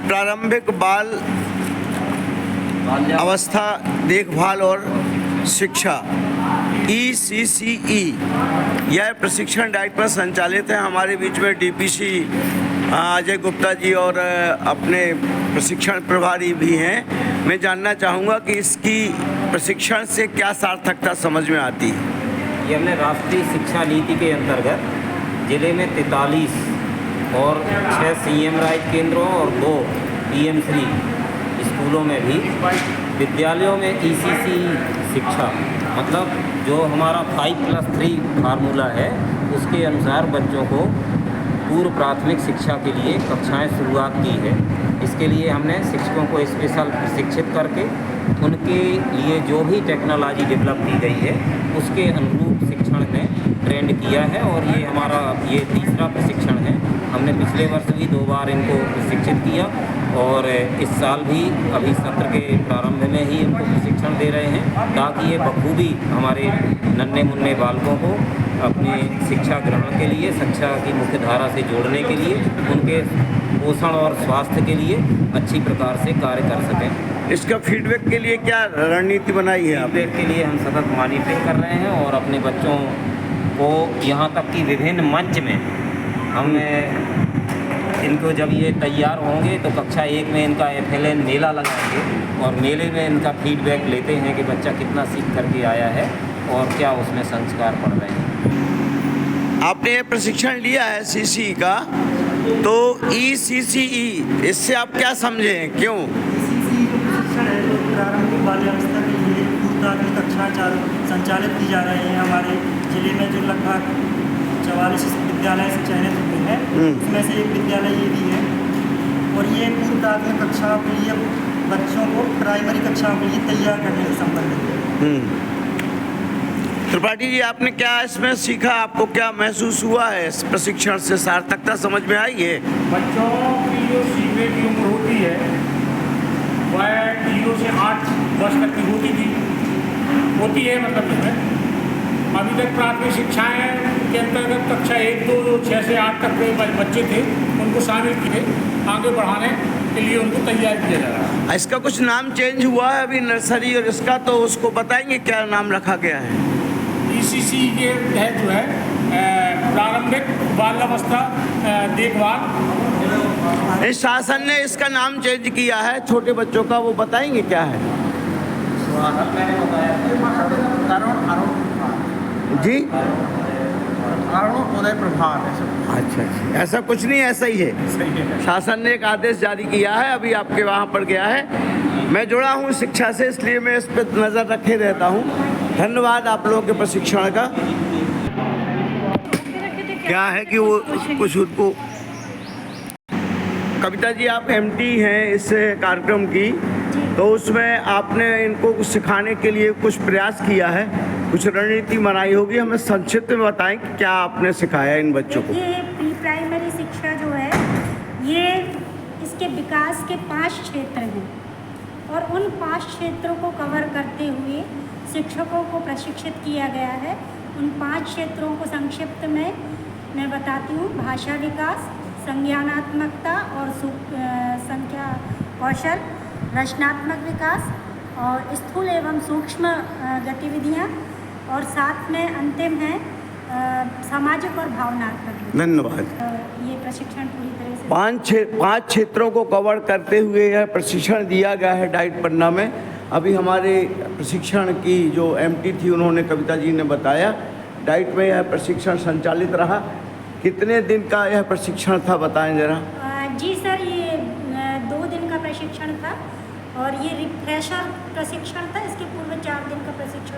प्रारंभिक बाल अवस्था देखभाल और शिक्षा ECCE यह प्रशिक्षण डाइट पर संचालित है। हमारे बीच में DPC अजय गुप्ता जी और अपने प्रशिक्षण प्रभारी भी हैं। मैं जानना चाहूँगा कि इसकी प्रशिक्षण से क्या सार्थकता समझ में आती है। ये हमने राष्ट्रीय शिक्षा नीति के अंतर्गत जिले में 43 और 6 CM राइज केंद्रों और 2 PM3 स्कूलों में भी विद्यालयों में ECCE शिक्षा मतलब जो हमारा 5+3 फार्मूला है उसके अनुसार बच्चों को पूर्व प्राथमिक शिक्षा के लिए कक्षाएं शुरुआत की है। इसके लिए हमने शिक्षकों को स्पेशल प्रशिक्षित करके उनके लिए जो भी टेक्नोलॉजी डेवलप की गई है उसके अनुरूप शिक्षण में ट्रेंड किया है और ये हमारा ये तीसरा प्रशिक्षण है। हमने पिछले वर्ष भी 2 बार इनको प्रशिक्षित किया और इस साल भी अभी सत्र के प्रारंभ में ही इनको प्रशिक्षण दे रहे हैं ताकि ये बखूबी हमारे नन्हे मुन्ने बालकों को अपने शिक्षा ग्रहण के लिए शिक्षा की मुख्य धारा से जोड़ने के लिए उनके पोषण और स्वास्थ्य के लिए अच्छी प्रकार से कार्य कर सकें। इसका फीडबैक के लिए क्या रणनीति बनाई है? फीडबैक के लिए हम सतत मॉनिटरिंग कर रहे हैं और अपने बच्चों को यहाँ तक कि विभिन्न मंच में हम इनको जब ये तैयार होंगे तो कक्षा 1 में इनका FLN मेला लगाएंगे और मेले में इनका फीडबैक लेते हैं कि बच्चा कितना सीख करके आया है और क्या उसमें संस्कार पड़ रहे हैं। आपने ये प्रशिक्षण लिया है CCE का, तो ECCE इससे आप क्या समझे हैं, क्यों? ECCE जो प्रशिक्षण है जो प्रारंभिक बाल्यावस्था के लिए पूर्व प्राथमिक कक्षा संचालित की जा रही है हमारे जिले में जो लगभग 44 विद्यालय से चयनित हुए हैं उसमें से एक विद्यालय ये भी है और ये पूर्व प्राथमिक कक्षाओं के लिए बच्चों को प्राइमरी कक्षाओं के लिए तैयार करने से संबंधित है। त्रिपाठी जी, आपने क्या इसमें सीखा? आपको क्या महसूस हुआ है इस प्रशिक्षण से? सार्थकता समझ में आई है? बच्चों की जो सीखने की उम्र होती है वह 0 से 8 वर्ष तक की होती है मतलब इसमें अभी तक प्राथमिक शिक्षाएं के अंतर्गत कक्षा 1, 2, 6 से 8 तक के बच्चे थे उनको शामिल किए, आगे बढ़ाने के लिए उनको तैयार किया जा रहा है। इसका कुछ नाम चेंज हुआ है अभी नर्सरी और इसका, तो उसको बताएंगे क्या नाम रखा गया है? ECCE के तहत जो है प्रारंभिक बाल्यावस्था देखभाल। इस शासन ने इसका नाम चेंज किया है छोटे बच्चों का, वो बताएंगे क्या है? जी उदय प्रभार। अच्छा, ऐसा कुछ नहीं, ऐसा ही है। शासन ने एक आदेश जारी किया है, अभी आपके वहाँ पर गया है। मैं जुड़ा हूँ शिक्षा से, इसलिए मैं इस पर नज़र रखे रहता हूँ। धन्यवाद आप लोगों के प्रशिक्षण का। क्या है कि वो कुछ उनको कविता जी, आप MT हैं इस कार्यक्रम की, तो उसमें आपने इनको कुछ सिखाने के लिए कुछ प्रयास किया है, कुछ रणनीति बनाई होगी, हमें संक्षिप्त में बताएं कि क्या आपने सिखाया इन बच्चों को? ये प्री प्राइमरी शिक्षा जो है ये इसके विकास के 5 क्षेत्र हैं और उन 5 क्षेत्रों को कवर करते हुए शिक्षकों को प्रशिक्षित किया गया है। उन 5 क्षेत्रों को संक्षिप्त में मैं बताती हूँ। भाषा विकास, संज्ञानात्मकता और संख्या कौशल, रचनात्मक विकास और स्थूल एवं सूक्ष्म गतिविधियाँ और साथ में अंतिम है सामाजिक और भावनात्मक। धन्यवाद। ये प्रशिक्षण पूरी तरह से 5 क्षेत्रों को कवर करते हुए यह प्रशिक्षण दिया गया है डाइट पन्ना में। अभी हमारे प्रशिक्षण की जो MT थी उन्होंने, कविता जी ने बताया, डाइट में यह प्रशिक्षण संचालित रहा। कितने दिन का यह प्रशिक्षण था, बताएं जरा। जी सर, ये 2 दिन का प्रशिक्षण था और ये रिफ्रेशर प्रशिक्षण था। इसके पूर्व 4 दिन का प्रशिक्षण